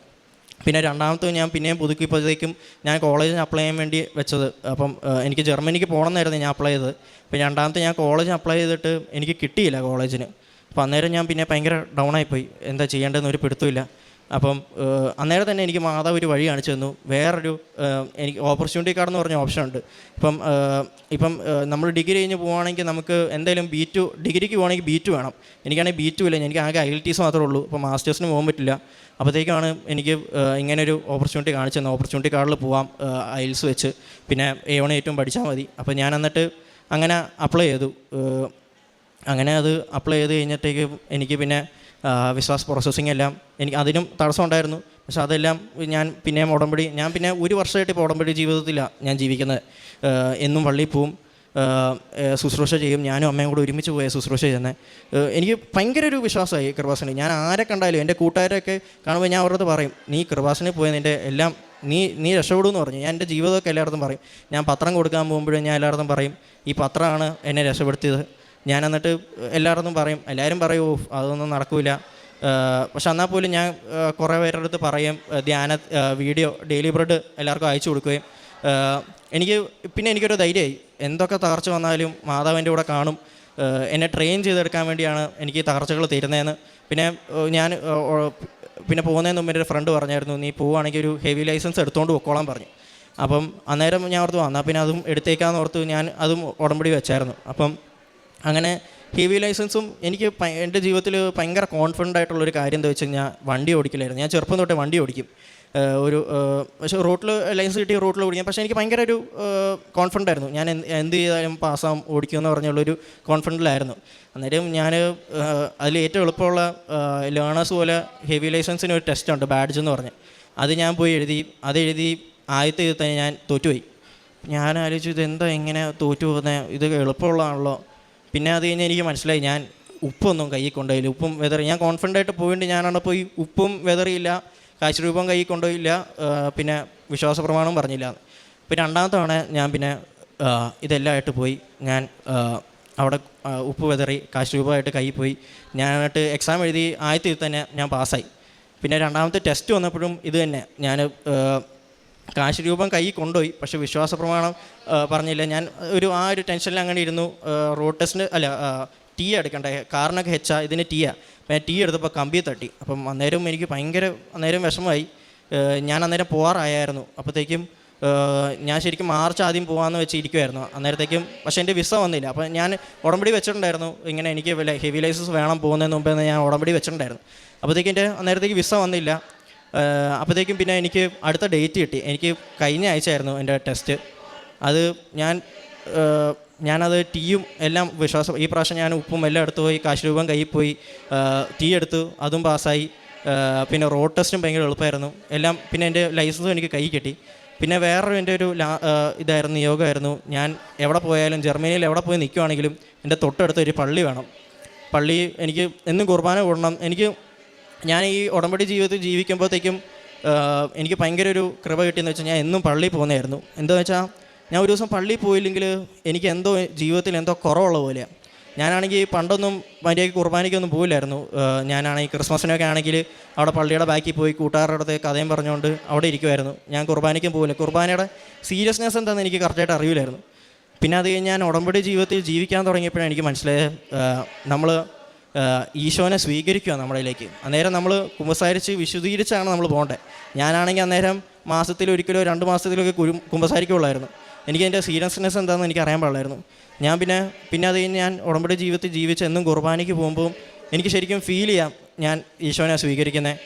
പിന്നെ രണ്ടാമത്തെ ഞാൻ പിന്നെയും പുതുക്കിയപ്പോഴത്തേക്കും ഞാൻ കോളേജിന് അപ്ലൈ ചെയ്യാൻ വേണ്ടി വെച്ചത്. അപ്പം എനിക്ക് ജർമ്മനിക്ക് പോകണമെന്നായിരുന്നു ഞാൻ അപ്ലൈ ചെയ്തത്. അപ്പോൾ രണ്ടാമത്തെ ഞാൻ കോളേജിന് അപ്ലൈ ചെയ്തിട്ട് എനിക്ക് കിട്ടിയില്ല കോളേജിന്. അപ്പോൾ അന്നേരം ഞാൻ പിന്നെ ഭയങ്കര ഡൗണായിപ്പോയി. എന്താ ചെയ്യേണ്ടതെന്ന് ഒരു പിടുത്തമില്ല. അപ്പം അന്നേരം തന്നെ എനിക്ക് മാതാവ് ഒരു വഴി കാണിച്ചു തന്നു. വേറൊരു എനിക്ക് ഓപ്പർച്യൂണിറ്റി കാർഡ് എന്ന് പറഞ്ഞ ഓപ്ഷൻ ഉണ്ട്. ഇപ്പം നമ്മൾ ഡിഗ്രി കഴിഞ്ഞ് പോവുകയാണെങ്കിൽ നമുക്ക് എന്തായാലും B2 ഡിഗ്രിക്ക് പോകണമെങ്കിൽ B2 വേണം. എനിക്കാണെങ്കിൽ B2 ഇല്ല. എനിക്ക് ആകെ IELTS മാത്രമേ ഉള്ളൂ. അപ്പോൾ മാസ്റ്റേഴ്സിന് പോകാൻ പറ്റില്ല. അപ്പോഴത്തേക്കാണ് എനിക്ക് ഇങ്ങനൊരു ഓപ്പർച്യൂണിറ്റി കാണിച്ചു തന്നത്. ഓപ്പർച്യൂണിറ്റി കാർഡിൽ പോവാം IELTS വെച്ച്, പിന്നെ A1 ഏറ്റവും പഠിച്ചാൽ മതി. അപ്പോൾ ഞാൻ എന്നിട്ട് അങ്ങനെ അപ്ലൈ ചെയ്തു. അങ്ങനെ അത് അപ്ലൈ ചെയ്ത് കഴിഞ്ഞിട്ടേക്ക് എനിക്ക് പിന്നെ വിശ്വാസ പ്രോസസ്സിങ് എല്ലാം എനിക്ക് അതിനും തടസ്സം ഉണ്ടായിരുന്നു. പക്ഷെ അതെല്ലാം ഞാൻ പിന്നെ 1 വർഷമായിട്ട് ഇപ്പോൾ ഉടമ്പടി ജീവിതത്തിലാണ് ഞാൻ ജീവിക്കുന്നത്. എന്നും പള്ളിയിൽ പോവും, ശുശ്രൂഷ ചെയ്യും. ഞാനും അമ്മയും കൂടെ ഒരുമിച്ച് പോയ ശുശ്രൂഷ ചെയ്യുന്നത്. എനിക്ക് ഭയങ്കര ഒരു വിശ്വാസമായി കൃപാസനയിൽ. ഞാൻ ആരെ കണ്ടാലും എൻ്റെ കൂട്ടുകാരൊക്കെ കാണുമ്പോൾ ഞാൻ അവരുടെ പറയും, നീ കൃപാസനയിൽ പോയ നിൻ്റെ എല്ലാം നീ രക്ഷപ്പെടുമെന്ന് പറഞ്ഞു. ഞാൻ എൻ്റെ ജീവിതമൊക്കെ എല്ലായിടത്തും പറയും. ഞാൻ പത്രം കൊടുക്കാൻ പോകുമ്പോഴും ഞാൻ എല്ലായിടത്തും പറയും, ഈ പത്രമാണ് എന്നെ രക്ഷപ്പെടുത്തിയത്. ഞാൻ എന്നിട്ട് എല്ലായിടത്തും പറയും. എല്ലാവരും പറയും, ഓ അതൊന്നും നടക്കില്ല. പക്ഷെ എന്നാൽ പോലും ഞാൻ കുറേ പേരുടെ അടുത്ത് പറയും, വീഡിയോ ഡെയിലി ബ്രെഡ് എല്ലാവർക്കും അയച്ചു കൊടുക്കുകയും എനിക്കൊരു ധൈര്യമായി. എന്തൊക്കെ തകർച്ച വന്നാലും മാതാവിൻ്റെ കൂടെ കാണും. എന്നെ ട്രെയിൻ ചെയ്തെടുക്കാൻ വേണ്ടിയാണ് എനിക്ക് തകർച്ചകൾ തീരുന്നതെന്ന്. പിന്നെ പോകുന്നതിന് മുമ്പ് എൻ്റെ ഫ്രണ്ട് പറഞ്ഞായിരുന്നു, നീ പോവുകയാണെങ്കിൽ ഒരു ഹെവി ലൈസൻസ് എടുത്തുകൊണ്ട് പൊക്കോളാൻ പറഞ്ഞു. അപ്പം അന്നേരം ഞാൻ ഓർത്ത് വന്നാൽ പിന്നെ അതും എടുത്തേക്കാന്ന് ഓർത്ത് ഞാൻ അതും ഉടമ്പടി വെച്ചായിരുന്നു. അപ്പം അങ്ങനെ ഹെവി ലൈസൻസും എനിക്ക് എൻ്റെ ജീവിതത്തിൽ ഭയങ്കര കോൺഫിഡൻ്റ് ആയിട്ടുള്ളൊരു കാര്യം എന്താ വെച്ച് കഴിഞ്ഞാൽ വണ്ടി ഓടിക്കില്ലായിരുന്നു. ഞാൻ ചെറുപ്പം തൊട്ടേ വണ്ടി ഓടിക്കും. പക്ഷേ റോട്ടിൽ ലൈസൻസ് കിട്ടിയ റോട്ടിൽ ഓടിക്കാം. പക്ഷേ എനിക്ക് ഭയങ്കര ഒരു കോൺഫിഡൻ്റ് ആയിരുന്നു. ഞാൻ എന്ത് ചെയ്താലും പാസ്സാവും ഓടിക്കുമെന്ന് പറഞ്ഞുള്ളൊരു കോൺഫിഡൻറ്റിലായിരുന്നു. അന്നേരം ഞാൻ അതിൽ ഏറ്റവും എളുപ്പമുള്ള ലേണേഴ്സ് പോലെ ഹെവി ലൈസൻസിന് ഒരു ടെസ്റ്റ് ഉണ്ട്, ബാഡ്ജ് എന്ന് പറഞ്ഞ്. അത് ഞാൻ പോയി എഴുതി ആദ്യത്തെ ഇത് തന്നെ ഞാൻ തോറ്റുപോയി. ഞാൻ ആലോചിച്ചു, ഇതെന്താ ഇങ്ങനെ തോറ്റു പോകുന്നത്, ഇത് എളുപ്പമുള്ളതാണല്ലോ. പിന്നെ അത് കഴിഞ്ഞ് എനിക്ക് മനസ്സിലായി, ഞാൻ ഉപ്പൊന്നും കയ്യിൽ കൊണ്ടുപോയില്ല. ഉപ്പും വെതറി ഞാൻ കോൺഫിഡൻ്റ് ആയിട്ട് പോയിട്ട് ഞാനവിടെ പോയി ഉപ്പും വെതറിയില്ല, കാശ് രൂപം കയ്യിൽ കൊണ്ടുപോയില്ല, പിന്നെ വിശ്വാസ പ്രമാണം പറഞ്ഞില്ല. പിന്നെ രണ്ടാമത്തെ തവണ ഞാൻ പിന്നെ ഇതെല്ലാമായിട്ട് പോയി. ഞാൻ അവിടെ ഉപ്പ് വെതറി കാശ് രൂപമായിട്ട് കയ്യിൽ പോയി. ഞാനായിട്ട് എക്സാം എഴുതി ആദ്യത്തെ ഇത് തന്നെ ഞാൻ പാസ്സായി. പിന്നെ രണ്ടാമത്തെ ടെസ്റ്റ് വന്നപ്പോഴും ഇത് തന്നെ, ഞാൻ കാശ് രൂപം കൈ കൊണ്ടുപോയി, പക്ഷേ വിശ്വാസ പ്രമാണം പറഞ്ഞില്ല. ഞാൻ ആ ഒരു ടെൻഷനിൽ അങ്ങനെ ഇരുന്നു. റോഡ് ടെസ്റ്റിന് ടീ എടുക്കണ്ടേ, കാറിനൊക്കെ ഹെച്ചാ, ഇതിന് ടീയാണ്. അപ്പം ഞാൻ ടീ എടുത്തപ്പോൾ കമ്പി തട്ടി. അപ്പം അന്നേരം എനിക്ക് അന്നേരം വിഷമമായി. ഞാൻ അന്നേരം പോകാറായിരുന്നു. അപ്പോഴത്തേക്കും ഞാൻ ശരിക്കും മാർച്ച് ആദ്യം പോകാമെന്ന് വെച്ച് ഇരിക്കുമായിരുന്നു അന്നേരത്തേക്കും. പക്ഷേ എൻ്റെ വിസ വന്നില്ല. അപ്പോൾ ഞാൻ ഉടമ്പടി വെച്ചിട്ടുണ്ടായിരുന്നു, ഇങ്ങനെ എനിക്ക് ഹെവി ലൈസൻസ് വേണം പോകുന്നതിന് മുമ്പേ ഞാൻ ഉടമ്പടി വെച്ചിട്ടുണ്ടായിരുന്നു. അപ്പോഴത്തേക്കും അന്നേരത്തേക്ക് വിസ വന്നില്ല. അപ്പോഴത്തേക്കും പിന്നെ എനിക്ക് അടുത്ത ഡേറ്റ് കിട്ടി. എനിക്ക് കഴിഞ്ഞ ആഴ്ചയായിരുന്നു എൻ്റെ ടെസ്റ്റ്. അത് ഞാനത് ടീയും എല്ലാം ഈ പ്രാവശ്യം ഞാൻ ഉപ്പും എല്ലാം എടുത്തു പോയി, കാശ് രൂപം കയ്യിൽ പോയി, ടീ എടുത്തു, അതും പാസ്സായി. പിന്നെ റോഡ് ടെസ്റ്റും ഭയങ്കര എളുപ്പമായിരുന്നു എല്ലാം. പിന്നെ എൻ്റെ ലൈസൻസും എനിക്ക് കൈ കിട്ടി. പിന്നെ വേറൊരു എൻ്റെ ഒരു നിയോഗമായിരുന്നു. ഞാൻ എവിടെ പോയാലും, ജർമ്മനിയിൽ എവിടെ പോയി നിൽക്കുവാണെങ്കിലും എൻ്റെ തൊട്ടടുത്ത് ഒരു പള്ളി വേണം. പള്ളി എനിക്ക് എന്നും കുർബാന കൂടണം. ഞാൻ ഈ ഉടമ്പടി ജീവിതത്തിൽ ജീവിക്കുമ്പോഴത്തേക്കും എനിക്ക് ഭയങ്കര ഒരു കൃപ കിട്ടിയെന്ന് വെച്ചാൽ ഞാൻ എന്നും പള്ളിയിൽ പോകുന്നതായിരുന്നു. എന്താണെന്ന് വെച്ചാൽ ഞാൻ ഒരു ദിവസം പള്ളിയിൽ പോയില്ലെങ്കിൽ എനിക്ക് ജീവിതത്തിൽ എന്തോ കുറവുള്ള പോലെയാണ്. ഞാനാണെങ്കിൽ പണ്ടൊന്നും മര്യാദയ്ക്ക് കുർബാനയ്ക്കൊന്നും പോയില്ലായിരുന്നു. ഞാനാണെങ്കിൽ ക്രിസ്മസിനൊക്കെ ആണെങ്കിൽ അവിടെ പള്ളിയുടെ ബാക്കിൽ പോയി കൂട്ടുകാരുടെ അടുത്ത് കഥയും പറഞ്ഞുകൊണ്ട് അവിടെ ഇരിക്കുമായിരുന്നു. ഞാൻ കുർബാനയ്ക്കും പോകില്ല. കുർബാനയുടെ സീരിയസ്നെസ് എന്താണെന്ന് എനിക്ക് കറക്റ്റായിട്ട് അറിയില്ലായിരുന്നു. പിന്നെ അത് കഴിഞ്ഞ് ഞാൻ ഉടമ്പടി ജീവിതത്തിൽ ജീവിക്കാൻ തുടങ്ങിയപ്പോഴാണ് എനിക്ക് മനസ്സിലായത് നമ്മൾ ഈശോനെ സ്വീകരിക്കുക നമ്മളിലേക്ക്. അന്നേരം നമ്മൾ കുമ്പസാരിച്ച് വിശുദ്ധീകരിച്ചാണ് നമ്മൾ പോകേണ്ടത്. ഞാനാണെങ്കിൽ അന്നേരം മാസത്തിലൊരിക്കലോ 2 മാസത്തിലൊക്കെ കുമ്പസാരിക്കുള്ളായിരുന്നു. എനിക്കതിൻ്റെ സീരിയസ്നെസ് എന്താണെന്ന് എനിക്ക് അറിയാൻ പാടില്ലായിരുന്നു. ഞാൻ പിന്നെ അത് കഴിഞ്ഞ് ഞാൻ ഉടമ്പടി ജീവിതത്തിൽ ജീവിച്ച് എന്നും കുർബാനയ്ക്ക് പോകുമ്പോൾ എനിക്ക് ശരിക്കും ഫീൽ ചെയ്യാം ഞാൻ ഈശോനെ സ്വീകരിക്കുന്നത്.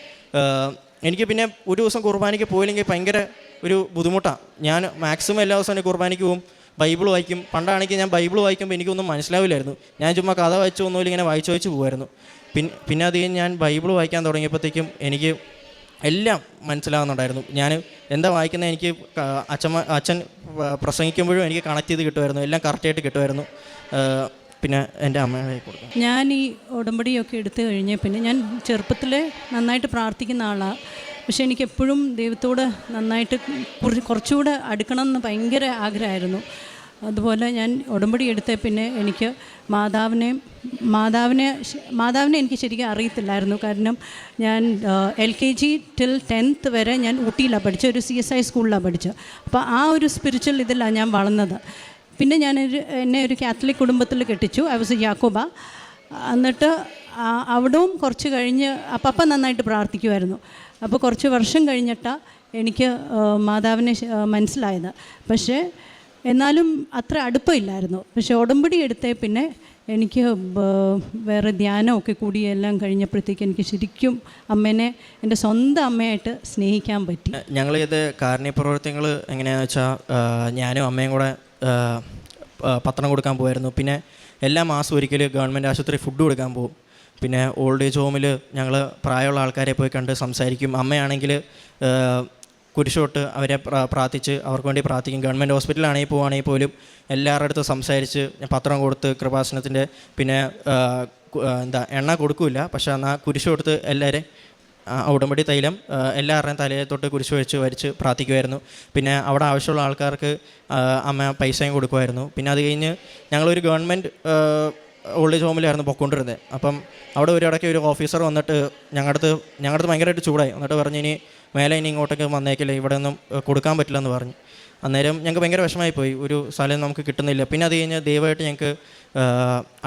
എനിക്ക് പിന്നെ ഒരു ദിവസം കുർബാനയ്ക്ക് പോയില്ലെങ്കിൽ ഭയങ്കര ഒരു ബുദ്ധിമുട്ടാണ്. ഞാൻ മാക്സിമം എല്ലാ ദിവസവും കുർബാനയ്ക്ക് പോകും, ബൈബിൾ വായിക്കും. പണ്ടാണെങ്കിൽ ഞാൻ ബൈബിൾ വായിക്കുമ്പോൾ എനിക്കൊന്നും മനസ്സിലാവില്ലായിരുന്നു. ഞാൻ ചുമ്മാ കഥ വായിച്ചൊന്നുമില്ല, ഇങ്ങനെ വായിച്ചു പോകുമായിരുന്നു. പിന്നെ അത് കഴിഞ്ഞ് ഞാൻ ബൈബിൾ വായിക്കാൻ തുടങ്ങിയപ്പോഴത്തേക്കും എനിക്ക് എല്ലാം മനസ്സിലാവുന്നുണ്ടായിരുന്നു. ഞാൻ എന്താ വായിക്കുന്നത് എനിക്ക് അച്ഛൻ പ്രസംഗിക്കുമ്പോഴും എനിക്ക് കണക്ട് ചെയ്ത് കിട്ടുമായിരുന്നു, എല്ലാം കറക്റ്റായിട്ട് കിട്ടുമായിരുന്നു. പിന്നെ എൻ്റെ അമ്മയെ കൊടുക്കും. ഞാൻ ഈ ഉടമ്പടിയൊക്കെ എടുത്തു കഴിഞ്ഞ് പിന്നെ ഞാൻ ചെറുപ്പത്തിൽ നന്നായിട്ട് പ്രാർത്ഥിക്കുന്ന ആളാണ്. പക്ഷേ എനിക്കെപ്പോഴും ദൈവത്തോട് നന്നായിട്ട് കുറച്ചുകൂടെ അടുക്കണം എന്ന് ഭയങ്കര ആഗ്രഹമായിരുന്നു. അതുപോലെ ഞാൻ ഉടമ്പടി എടുത്ത പിന്നെ എനിക്ക് മാതാവിനെ എനിക്ക് ശരിക്കും അറിയത്തില്ലായിരുന്നു. കാരണം ഞാൻ LKG till 10th വരെ ഞാൻ ഊട്ടിയിലാണ് പഠിച്ചത്, ഒരു CSI സ്കൂളിലാണ് പഠിച്ചത്. അപ്പോൾ ആ ഒരു സ്പിരിച്വൽ ഇതിലാണ് ഞാൻ വളർന്നത്. പിന്നെ എന്നെ ഒരു കാത്തലിക് കുടുംബത്തിൽ കെട്ടിച്ചു. I was a Yakoba. എന്നിട്ട് അവിടവും കുറച്ച് കഴിഞ്ഞ് അപ്പം നന്നായിട്ട് പ്രാർത്ഥിക്കുമായിരുന്നു. അപ്പോൾ കുറച്ച് വർഷം കഴിഞ്ഞിട്ടാണ് എനിക്ക് മാതാവിനെ മനസ്സിലായത്. പക്ഷേ എന്നാലും അത്ര അടുപ്പമില്ലായിരുന്നു. പക്ഷേ ഉടമ്പടി എടുത്തേ പിന്നെ എനിക്ക് വേറെ ധ്യാനമൊക്കെ കൂടി എല്ലാം കഴിഞ്ഞപ്പോഴത്തേക്ക് എനിക്ക് ശരിക്കും അമ്മേനെ എൻ്റെ സ്വന്തം അമ്മയായിട്ട് സ്നേഹിക്കാൻ പറ്റി. ഞങ്ങളിത് കാരുണ്യ പ്രവർത്തനങ്ങൾ എങ്ങനെയാണെന്ന് വെച്ചാൽ ഞാനും അമ്മയും കൂടെ പത്രം കൊടുക്കാൻ പോകുമായിരുന്നു. പിന്നെ എല്ലാ മാസം ഒരിക്കൽ ഗവൺമെൻറ് ആശുപത്രി ഫുഡ് കൊടുക്കാൻ പോകും. പിന്നെ ഓൾഡ് ഏജ് ഹോമിൽ ഞങ്ങൾ പ്രായമുള്ള ആൾക്കാരെ പോയി കണ്ട് സംസാരിക്കും. അമ്മയാണെങ്കിൽ കുരിശോട്ട് അവരെ പ്രാർത്ഥിച്ച് അവർക്ക് വേണ്ടി പ്രാർത്ഥിക്കും. ഗവൺമെൻറ് ഹോസ്പിറ്റലാണെങ്കിൽ പോവുകയാണെങ്കിൽ പോലും എല്ലാവരുടെ അടുത്തും സംസാരിച്ച് പത്രം കൊടുത്ത് കൃപാസനത്തിൻ്റെ പിന്നെ എണ്ണ കൊടുക്കില്ല, പക്ഷേ എന്നാൽ കുരിശ് കൊടുത്ത് എല്ലാവരെയും ഉടമ്പടി തൈലം എല്ലാവരുടെയും തലയെ തൊട്ട് കുരിശ് വരിച്ച് പ്രാർത്ഥിക്കുമായിരുന്നു. പിന്നെ അവിടെ ആവശ്യമുള്ള ആൾക്കാർക്ക് അമ്മ പൈസയും കൊടുക്കുമായിരുന്നു. പിന്നെ അത് കഴിഞ്ഞ് ഞങ്ങളൊരു ഗവൺമെൻറ് ഓൾഡ് ഏജ് ഹോമിലായിരുന്നു പൊയ്ക്കൊണ്ടിരുന്നത്. അപ്പം അവിടെ ഇടയ്ക്ക് ഒരു ഓഫീസർ വന്നിട്ട് ഞങ്ങളുടെ അടുത്ത് ഭയങ്കരമായിട്ട് ചൂടായി. എന്നിട്ട് പറഞ്ഞു, ഇനി ഇങ്ങോട്ടൊക്കെ വന്നേക്കില്ല, ഇവിടെ ഒന്നും കൊടുക്കാൻ പറ്റില്ലെന്ന് പറഞ്ഞു. അന്നേരം ഞങ്ങൾക്ക് ഭയങ്കര വിഷമമായി പോയി, ഒരു സ്ഥലം നമുക്ക് കിട്ടുന്നില്ല. പിന്നെ അത് കഴിഞ്ഞ് ദയവായിട്ട് ഞങ്ങൾക്ക്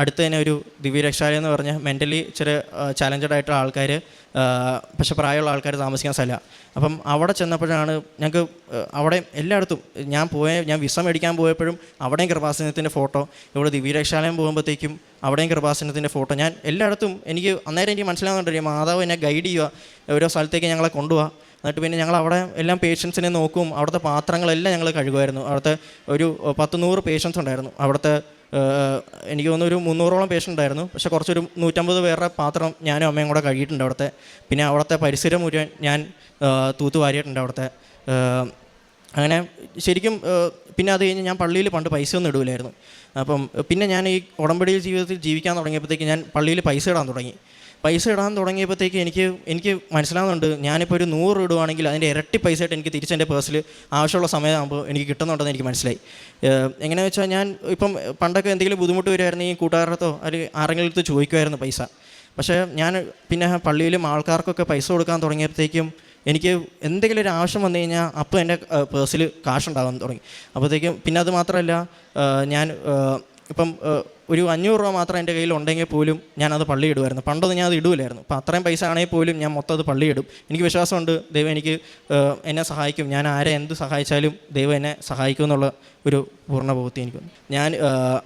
അടുത്ത് തന്നെ ഒരു ദിവ്യരക്ഷാലയം എന്ന് പറഞ്ഞ് മെൻ്റലി ചെറിയ ചാലഞ്ചഡ് ആയിട്ടുള്ള ആൾക്കാർ, പക്ഷേ പ്രായമുള്ള ആൾക്കാർ താമസിക്കുന്ന സ്ഥലമാണ്. അപ്പം അവിടെ ചെന്നപ്പോഴാണ് ഞങ്ങൾക്ക് അവിടെ എല്ലായിടത്തും ഞാൻ വിസ മേടിക്കാൻ പോയപ്പോഴും അവിടെയും കൃപാസനത്തിൻ്റെ ഫോട്ടോ, ഇവിടെ ദിവ്യരക്ഷാലയം പോകുമ്പോഴത്തേക്കും അവിടെയും കൃപാസനത്തിൻ്റെ ഫോട്ടോ, ഞാൻ എല്ലായിടത്തും എനിക്ക് മനസ്സിലാകുന്നുണ്ട് മാതാവ് എന്നെ ഗൈഡ് ചെയ്യുക, ഓരോ സ്ഥലത്തേക്ക് ഞങ്ങളെ കൊണ്ടുപോകുക. എന്നിട്ട് പിന്നെ ഞങ്ങൾ അവിടെ എല്ലാം പേഷ്യൻസിനെ നോക്കും. അവിടുത്തെ പാത്രങ്ങളെല്ലാം ഞങ്ങൾ കഴുകുമായിരുന്നു. അവിടുത്തെ ഒരു 10-100 പേഷ്യൻസ് ഉണ്ടായിരുന്നു. അവിടുത്തെ എനിക്ക് തോന്നുന്നു ഒരു 300ഓളം പേഷ്യൻ്റ് ഉണ്ടായിരുന്നു. പക്ഷേ കുറച്ചൊരു 150 പേരുടെ പാത്രം ഞാനും അമ്മയും കൂടെ കഴുകിയിട്ടുണ്ട് അവിടുത്തെ. പിന്നെ അവിടുത്തെ പരിസരം മുഴുവൻ ഞാൻ തൂത്തുവാരിയിട്ടുണ്ട് അവിടുത്തെ. അങ്ങനെ ശരിക്കും പിന്നെ അത് കഴിഞ്ഞ് ഞാൻ പള്ളിയിൽ പണ്ട് പൈസ ഒന്നും ഇടില്ലായിരുന്നു. അപ്പം പിന്നെ ഞാൻ ഈ ഉടമ്പടി ജീവിതത്തിൽ ജീവിക്കാൻ തുടങ്ങിയപ്പോഴത്തേക്ക് ഞാൻ പള്ളിയിൽ പൈസ ഇടാൻ തുടങ്ങിയപ്പോഴത്തേക്ക് എനിക്ക് മനസ്സിലാകുന്നുണ്ട്, ഞാനിപ്പോൾ ഒരു 100 ഇടുവാണെങ്കിൽ അതിൻ്റെ ഇരട്ടി പൈസ ആയിട്ട് എനിക്ക് തിരിച്ചെൻ്റെ പേഴ്സിൽ ആവശ്യമുള്ള സമയമാകുമ്പോൾ എനിക്ക് കിട്ടുന്നുണ്ടെന്ന് എനിക്ക് മനസ്സിലായി. എങ്ങനെയാണെന്ന് വെച്ചാൽ ഞാൻ ഇപ്പം പണ്ടൊക്കെ എന്തെങ്കിലും ബുദ്ധിമുട്ട് വരുമായിരുന്നെങ്കിൽ കൂട്ടുകാരുടെ അല്ലെങ്കിൽ ആരെങ്കിലും അടുത്ത് ചോദിക്കുമായിരുന്നു പൈസ. പക്ഷേ ഞാൻ പിന്നെ പള്ളിയിലും ആൾക്കാർക്കൊക്കെ പൈസ കൊടുക്കാൻ തുടങ്ങിയപ്പോഴത്തേക്കും എനിക്ക് എന്തെങ്കിലും ഒരു ആവശ്യം വന്നു കഴിഞ്ഞാൽ അപ്പോൾ എൻ്റെ പേഴ്സിൽ കാശുണ്ടാകാൻ തുടങ്ങി. അപ്പോഴത്തേക്കും പിന്നെ അത് മാത്രമല്ല, ഞാൻ ഇപ്പം ഒരു 500 രൂപ മാത്രം എൻ്റെ കയ്യിൽ ഉണ്ടെങ്കിൽ പോലും ഞാനത് പള്ളി ഇടുമായിരുന്നു. പണ്ടൊന്നും ഞാൻ അത് ഇടുകയില്ലായിരുന്നു. അപ്പോൾ അത്രയും പൈസ ആണെങ്കിൽ പോലും ഞാൻ മൊത്തം അത് പള്ളി ഇടും. എനിക്ക് വിശ്വാസമുണ്ട് ദൈവം എനിക്ക് എന്നെ സഹായിക്കും. ഞാൻ ആരെ എന്ത് സഹായിച്ചാലും ദൈവം എന്നെ സഹായിക്കും എന്നുള്ള ഒരു പൂർണ്ണബോധ്യം എനിക്കുണ്ട്. ഞാൻ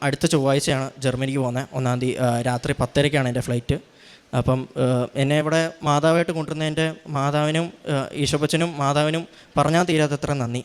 അടുത്ത ചൊവ്വാഴ്ചയാണ് ജർമ്മനിക്ക് പോകുന്നത്. 1-ാം തീയതി രാത്രി 10:30-ക്കാണ് എൻ്റെ ഫ്ലൈറ്റ്. അപ്പം എന്നെ ഇവിടെ മാതാവായിട്ട് കൊണ്ടുവരുന്നതിൻ്റെ മാതാവിനും ഈശോപ്പച്ചനും മാതാവിനും പറഞ്ഞാൽ തീരാത്തത്ര നന്ദി.